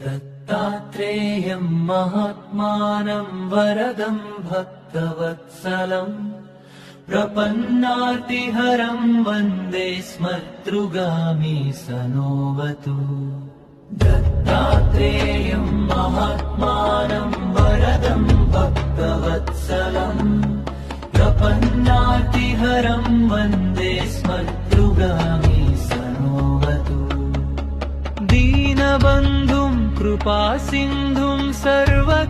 दत्तात्रेयं महात्मानं वरदं भक्तवत्सलं प्रपन्नार्तिहरं वन्दे स्मर्तृगामी सनोवतु। दत्तात्रेयं महात्मानं वरदं भक्तवत्सलं प्रपन्नार्तिहरं वन्दे स्मर्तृगामी सनोवतु। दीनबन्धुं कृपासिन्धुं सर्वकारणकारणं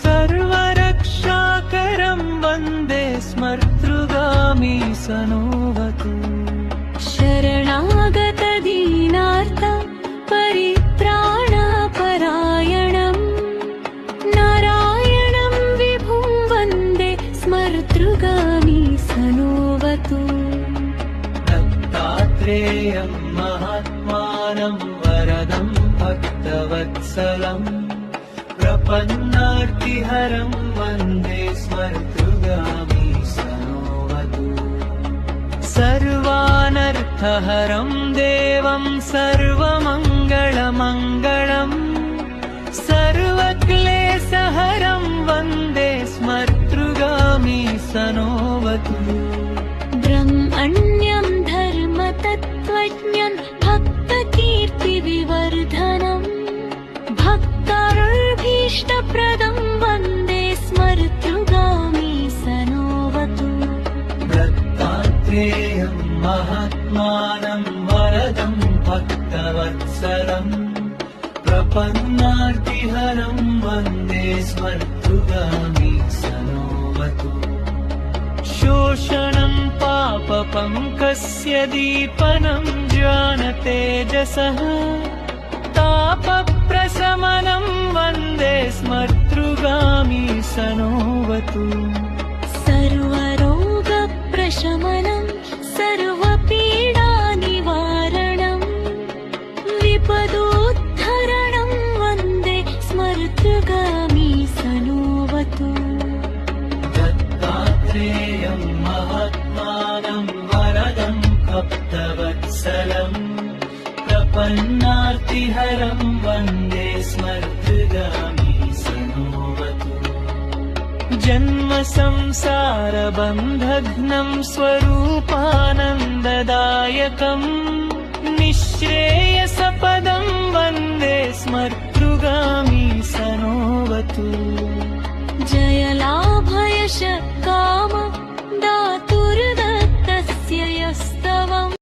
सर्वरक्षाकरं वन्दे स्मर्तृगामी सनोवतु। शरणागत दीनार्त परित्राणपरायणं नारायणं विभुं वन्दे स्मर्तृगामी सनोवतु। दत्तात्रेयं महात्मानं वरदं भक्तवत्सलं प्रपन्नार्तिहरं वन्दे स्मर्तृगामी सनोवतु। सर्वानर्थहरं देवं सर्वमङ्गलमङ्गलं सर्वक्लेशहरं वन्दे स्मर्तृगामी सनोवतु। ब्रह्मण्यं धर्मतत्त्वज्ञं भक्तकीर्तिविवर्धनं भक्ताभीष्टप्रदं वन्दे स्मर्तृगामी सनोवतु। दत्तात्रेयं महात्मानं वरदं भक्तवत्सलं प्रपन्नार्तिहरं वन्दे स्मर्तृगामी सनोवतु। शोषणं पापपङ्कस्य दीपनं ज्ञानतेजसः तापप्रशमनं वन्दे स्मर्तृगामी सनोवतु। सर्वरोगप्रशमनं सर्वपीडानिवारणं विपदोद्धरणं वन्दे स्मर्तृगामी सनोवतु। दत्तात्रेयं महात्मानं वरदं भक्तवत्सलं प्रपन्नार्तिहरं वन्दे स्मर्तृगामी सनोवतु। जन्मसंसारबन्धघ्नं स्वरूपानन्ददायकं निःश्रेयसपदं वन्दे स्मर्तृगामी सनोवतु। जयलाभयश कामं